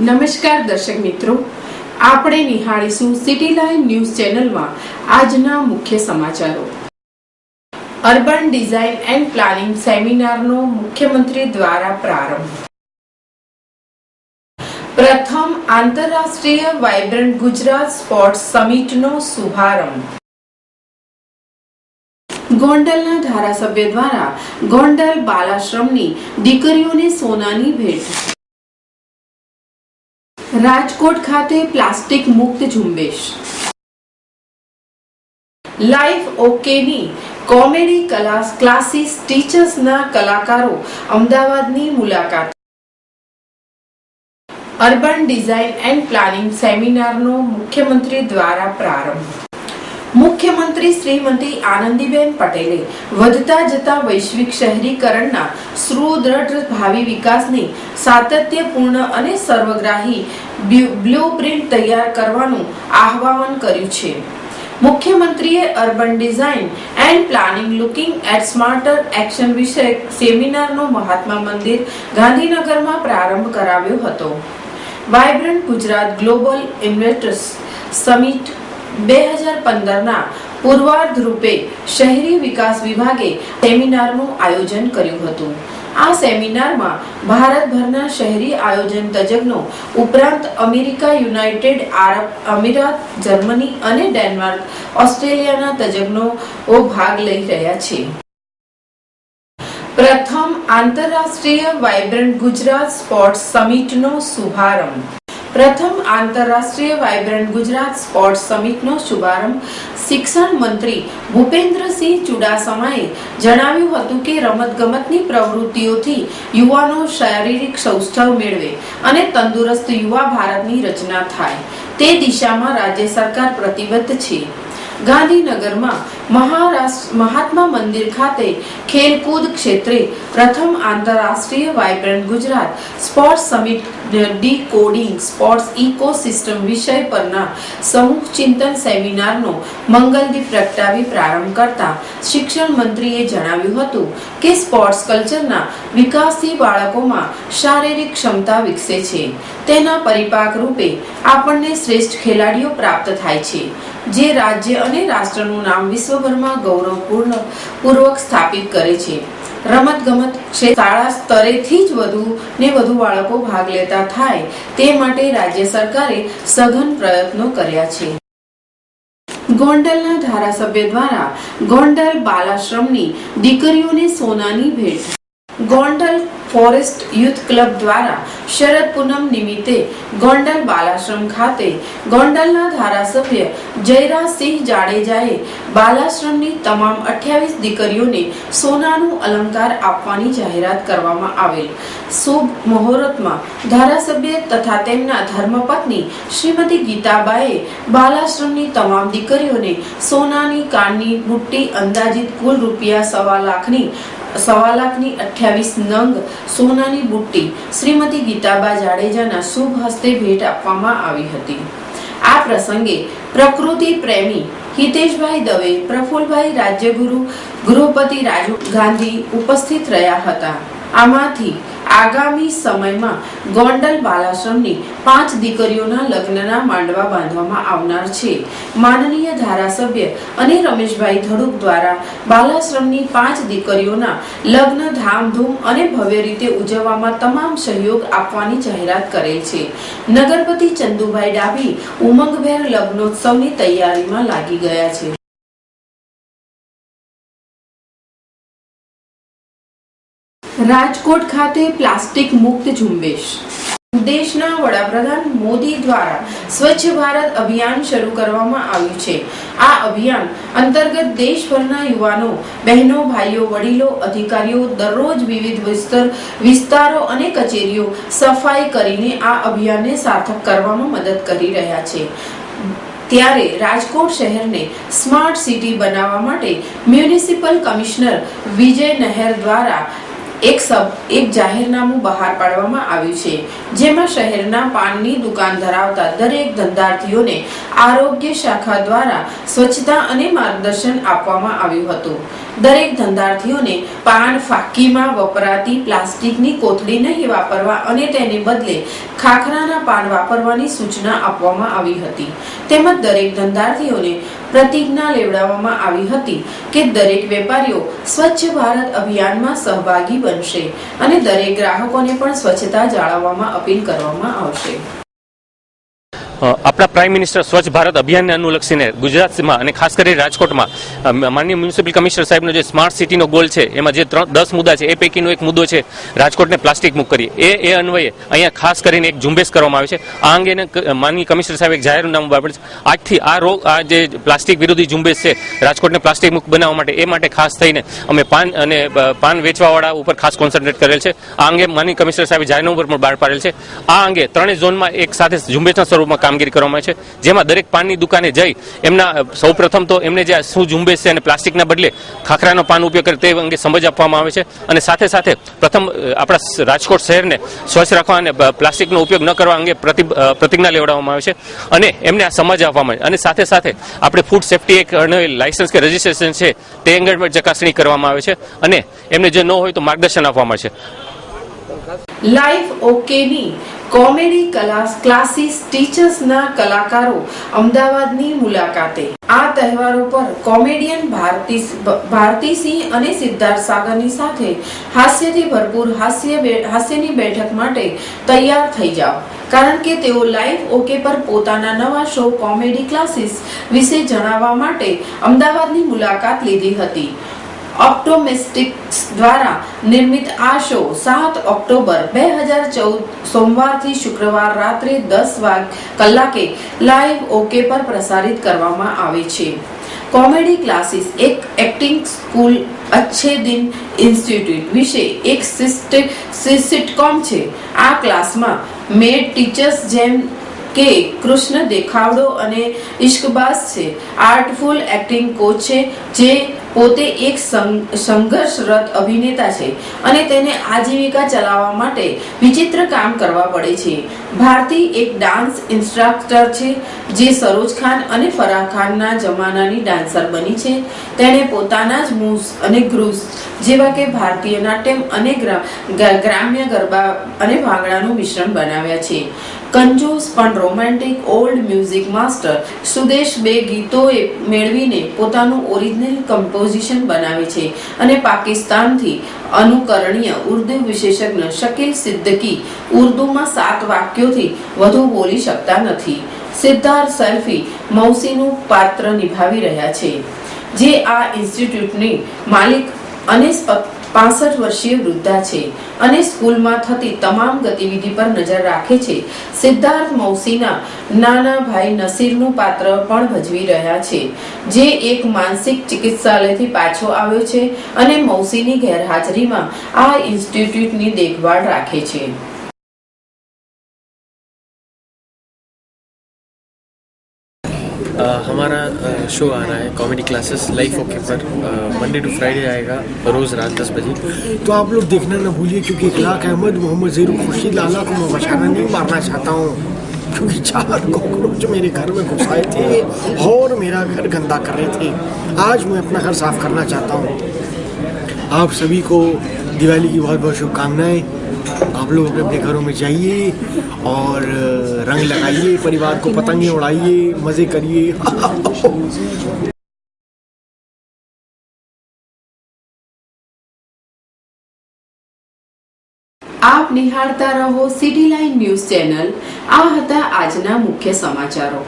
નમસ્કાર દર્શક મિત્રો, આપણે નિહાળીશું સિટી લાઈન ન્યૂઝ ચેનલમાં આજના મુખ્ય સમાચારો. અર્બન ડિઝાઇન એન્ડ પ્લાનિંગ સેમિનારનો મુખ્યમંત્રી દ્વારા પ્રારંભ. પ્રથમ આંતરરાષ્ટ્રીય વાઇબ્રન્ટ ગુજરાત સ્પોર્ટ્સ સમિટનો શુભારંભ. ગોંડલના ધારાસભ્ય દ્વારા ગોંડલ બાલાશ્રમની દીકરીઓને સોનાની ભેટ. રાજકોટ ખાતે પ્લાસ્ટિક મુક્ત ઝુંબેશ. લાઈફ ઓકેની કોમેડી ક્લાસીસ ટીચર્સના કલાકારો અમદાવાદની મુલાકાત. અર્બન ડિઝાઇન એન્ડ પ્લાનિંગ સેમિનારનો મુખ્યમંત્રી દ્વારા પ્રારંભ. મુખ્યમંત્રી શ્રીમતી આનંદીબેન પટેલે વધતા જતા વૈશ્વિક શહેરીકરણના સુદૃઢ ભાવિ વિકાસની સાતત્યપૂર્ણ અને સર્વગ્રાહી બ્લુપ્રિન્ટ તૈયાર કરવાનું આહ્વાન કર્યું છે. મુખ્યમંત્રીએ urban design and planning looking at smarter action વિષયક સેમિનારનો મહાત્મા મંદિર ગાંધીનગરમાં પ્રારંભ કરાવ્યો હતો. Vibrant Gujarat global investors summit 2015ના પૂર્વાર્ધ રૂપે શહેરી વિકાસ વિભાગે સેમિનારનું આયોજન કર્યું હતું. આ સેમિનારમાં ભારતભરના શહેરી આયોજન તજજ્ઞો ઉપરાંત અમેરિકા, યુનાઇટેડ આરબ અમીરાત, જર્મની અને ડેનમાર્ક, ઓસ્ટ્રેલિયાના તજજ્ઞો ભાગ લઈ રહ્યા છે. પ્રથમ આંતરરાષ્ટ્રીય વાઇબ્રન્ટ ગુજરાત સ્પોર્ટ્સ સમિટનો શુભારંભ. પ્રથમ આંતરરાષ્ટ્રીય વાઇબ્રન્ટ ગુજરાત સ્પોર્ટ્સ સમિટનો શુભારંભ શિક્ષણ મંત્રી ભૂપેન્દ્રસિંહ ચુડાસમાએ જણાવ્યું હતું કે રમતગમતની પ્રવૃત્તિઓથી યુવાનો શારીરિક સૌષ્ઠવ મેળવે અને તંદુરસ્ત યુવા ભારતની રચના થાય તે દિશામાં રાજ્ય સરકાર પ્રતિબદ્ધ છે. ગાંધીનગરમાં મહાત્મા મંદિર ખાતે ખેલકૂદ ક્ષેત્રે પ્રથમ આંતરરાષ્ટ્રીય vibrant Gujarat sports summit decoding sports ecosystem વિષય પરના સમૂહ ચિંતન સેમિનારનો મંગલદીપ પ્રગટાવી પ્રારંભ કરતા શિક્ષણ મંત્રીએ જણાવ્યું હતું કે સ્પોર્ટ્સ કલ્ચરના વિકાસથી બાળકોમાં શારીરિક ક્ષમતા વિકસે છે. તેના પરિપાક રૂપે આપણને શ્રેષ્ઠ ખેલાડીઓ પ્રાપ્ત થાય છે, જે રાજ્ય અને રાષ્ટ્રનું નામ વિશ્વભરમાં ગૌરવપૂર્વક સ્થાપિત કરે છે. રમતગમત શાળા સ્તરેથી જ વધુ બાળકો ભાગ લેતા થાય તે માટે રાજ્ય સરકારે સઘન પ્રયત્નો કર્યા છે. ગોંડલના ધારાસભ્ય દ્વારા ગોંડલ બાલાશ્રમની દીકરીઓને સોનાની ભેટ. ગોંડલ ફોરેસ્ટ યુથ ક્લબ દ્વારા શરદ પૂનમ નિમિત્તે ગોંડલ બાલાશ્રમ ખાતે ગોંડલના ધારાસભ્ય જયરાજસિંહ જાડેજાએ બાલાશ્રમની તમામ 28 દીકરીઓને સોનાનું અલંકાર આપવાની જાહેરાત કરવામાં આવેલ. શુભ મુહૂર્તમાં ધારાસભ્ય તથા તેમના ધર્મપત્ની શ્રીમતી ગીતાબાએ બાલાશ્રમની તમામ દીકરીઓને સોનાની કાનની બુટ્ટી અંદાજિત કુલ રૂપિયા 1.25 લાખની 28 નંગ સોનાની બુટ્ટી શ્રીમતી ગીતાબા જાડેજાના શુભ હસ્તે ભેટ આપવામાં આવી હતી. આ પ્રસંગે પ્રકૃતિ પ્રેમી હિતેશભાઈ દવે, પ્રફુલભાઈ રાજ્યગુરુ, ગૃહપતિ રાજુ ગાંધી ઉપસ્થિત રહ્યા હતા. આમાંથી આગામી સમયમાં ગોંડલ બાલાશ્રમની 5 દીકરીઓના લગ્નના માંડવા બાંધવામાં આવનાર છે. માનનીય ધારાસભ્ય અને રમેશભાઈ ધડુક દ્વારા બાલાશ્રમની 5 દીકરીઓના લગ્ન ધામધૂમ અને ભવ્ય રીતે ઉજવવામાં તમામ સહયોગ આપવાની જાહેરાત કરેલ છે. નગરપતિ ચંદુભાઈ ડાભી ઉમંગભેર લગ્નોત્સવની તૈયારીમાં લાગી ગયા છે. રાજકોટ ખાતે પ્લાસ્ટિક મુક્ત ઝુંબેશ. દેશના વડાપ્રધાન મોદી દ્વારા સ્વચ્છ ભારત અભિયાન શરૂ કરવામાં આવ્યું છે. આ અભિયાન અંતર્ગત દેશભરના યુવાનો, બહેનો, ભાઈઓ, વડીલો, અધિકારીઓ દરરોજ વિવિધ વિસ્તારો અને કચેરીઓ સફાઈ કરીને આ અભિયાનને સાર્થક કરવામાં મદદ કરી રહ્યા છે. ત્યારે રાજકોટ શહેરને સ્માર્ટ સિટી બનાવવા માટે મ્યુનિસિપલ કમિશનર વિજય નહેર દ્વારા એક જાહેરનામું બહાર પાડવામાં આવ્યું છે, જેમાં શહેરના પાનની દુકાન ધરાવતા દરેક ધંધાર્થીઓને આરોગ્ય શાખા દ્વારા સ્વચ્છતા અને માર્ગદર્શન આપવામાં આવ્યું હતું. દરેક ધંધાર્થીઓને પાન ફાક્કીમાં વપરાતી પ્લાસ્ટિકની કોથળી નહીં વાપરવા અને તેને બદલે ખાખરાના પાન વાપરવાની સૂચના આપવામાં આવી હતી. તેમજ દરેક ધંધાર્થીઓને પ્રતિજ્ઞા લેવડાવવામાં આવી હતી કે દરેક વેપારીઓ સ્વચ્છ ભારત અભિયાનમાં સહભાગી બનશે અને દરેક ગ્રાહકોને પણ સ્વચ્છતા જાળવવામાં અપીલ કરવામાં આવશે. આપણા પ્રાઇમ મિનિસ્ટર સ્વચ્છ ભારત અભિયાનને અનુલક્ષીને ગુજરાતમાં અને ખાસ કરીને રાજકોટમાં માનનીય મ્યુનિસિપલ કમિશનર સાહેબનો જે સ્માર્ટ સિટીનો ગોલ છે, એમાં જે 10 મુદ્દા છે એ પૈકીનો એક મુદ્દો છે રાજકોટને પ્લાસ્ટિક મુક્ત કરીએ. એ અન્વયે અહીંયા ખાસ કરીને એક ઝુંબેશ કરવામાં આવે છે. આ અંગેને માનનીય કમિશનર સાહેબ એક જાહેરનામું બહાર પાડ્યું છે. આજથી આ જે પ્લાસ્ટિક વિરોધી ઝુંબેશ છે રાજકોટને પ્લાસ્ટિક મુક્ત બનાવવા માટે, એ માટે ખાસ થઈને અમે પાન વેચવાવાળા ઉપર ખાસ કોન્સન્ટ્રેટ કરેલ છે. આ અંગે માનનીય કમિશનર સાહેબે જાહેરનામું પણ બહાર પાડેલ છે. આ અંગે ત્રણેય ઝોનમાં એક સાથે ઝુંબેશના સ્વરૂપમાં કામગીરી કરવામાં આવે છે, જેમાં દરેક પાનની દુકાને જઈ એમના સૌપ્રથમ તો એમને જે શું ઝુંબેશ છે અને પ્લાસ્ટિકના બદલે ખાખરાનો પાન ઉપયોગ કરે તે અંગે સમજ આપવામાં આવે છે. અને સાથે સાથે પ્રથમ આપણા રાજકોટ શહેરને સ્વચ્છ રાખવા અને પ્લાસ્ટિકનો ઉપયોગ ન કરવા અંગે પ્રતિજ્ઞા લેવડાવવામાં આવે છે અને એમને આ સમજ આપવામાં આવે. અને સાથે સાથે આપણે ફૂડ સેફ્ટી એક લાયસન્સ કે રજીસ્ટ્રેશન છે તે અંગે પણ ચકાસણી કરવામાં આવે છે અને એમને જે ન હોય તો માર્ગદર્શન આપવામાં આવે છે. લાઈફ ઓકેની કોમેડી ક્લાસીસ ટીચર્સના કલાકારો અમદાવાદની મુલાકાતે. આ તહેવારો પર કોમેડિયન ભારતીસિંહ અને સિદ્ધાર્થ સાગરની સાથે હાસ્યથી ભરપૂર હાસ્યની બેઠક માટે તૈયાર થઈ જાઓ, કારણ કે તેઓ લાઈવ ઓકે પર પોતાના નવા શો કોમેડી ક્લાસીસ વિશે જણાવવા માટે અમદાવાદની મુલાકાત લીધી હતી. ઓપ્ટોમેસ્ટિક્સ દ્વારા નિર્મિત આ શો 7 ઓક્ટોબર 2014 સોમવારથી શુક્રવાર રાત્રે 10 કલાકે લાઈવ ઓકે પર પ્રસારિત કરવામાં આવે છે. કોમેડી ક્લાસીસ એક એક્ટિંગ સ્કૂલ અચ્છે દિન ઇન્સ્ટિટ્યૂટ વિશે એક સિટકોમ છે. આ ક્લાસમાં મેડ ટીચર્સ જેમ કે કૃષ્ણ દેખાવડો અને ઇશ્કબાઝ છે, આર્ટફુલ એક્ટિંગ કોચ છે જે પોતે એક સંઘર્ષરત અભિનેતા છે અને તેને આજીવિકા ચલાવવા માટે વિચિત્ર કામ કરવા પડે છે. ભારતી એક ડાન્સ ઇન્સ્ટ્રક્ટર છે જે સરોજ ખાન અને ફરાહ ખાનના જમાનાની ડાન્સર બની છે. તેણે પોતાના જ મૂવ્સ અને ગ્રુવ્સ જેવા કે ભારતીય નાટ્યમ અને ગ્રામ્ય ગરબા અને ભાંગડાનું મિશ્રણ બનાવ્યા છે. કંજૂસ પણ romantic old music master Sudesh બે ગીતોએ મેળવીને પોતાનું ઓરિજિનલ કમ્પોઝિશન બનાવે છે અને પાકિસ્તાનથી અનુકરણીય ઉર્દુ વિશેષજ્ઞ શકીલ સિદ્દીકી ઉર્દુમાં 7 વાક્યોથી વધુ બોલી શકતા નથી. સિદ્ધાર્થ સૈફી મૌસીનું પાત્ર નિભાવી રહ્યા છે, જે આ ઇન્સ્ટિટ્યૂટની માલિક અને 65 વર્ષીય વૃદ્ધા છે અને સ્કૂલમાં થતી તમામ ગતિવિધિ પર નજર રાખે છે. સિદ્ધાર્થ મૌસીના નાના ભાઈ નસીરનું પાત્ર પણ ભજવી રહ્યા છે, જે એક માનસિક ચિકિત્સાલયથી પાછો આવ્યો છે અને મૌસીની ગેરહાજરીમાં આ ઇન્સ્ટિટ્યૂટની દેખભાળ રાખે છે. हमारा शो आ रहा है कॉमेडी क्लासेस लाइफ ओके पर मंडे टू फ्राइडे आएगा रोज़ रात 10 बजे. तो आप लोग देखना ना भूलिए, क्योंकि इखलाक अहमद मोहम्मद ज़ेरू खुर्शीद लाला को मैं बचाना नहीं मारना चाहता हूँ, क्योंकि 4 कॉकरोच मेरे घर में घुस आए थे और मेरा घर गंदा कर रहे थे. आज मैं अपना घर साफ करना चाहता हूँ. आप सभी को दिवाली की बहुत बहुत शुभकामनाएं. आप लोग अपने अपने घरों में जाइए और रंग लगाइए, परिवार को पतंगे उड़ाइए, मज़े करिए. આપ નિહાળતા રહો સિટી લાઇન ન્યૂઝ ચેનલ. આ હતા આજના મુખ્ય સમાચારો.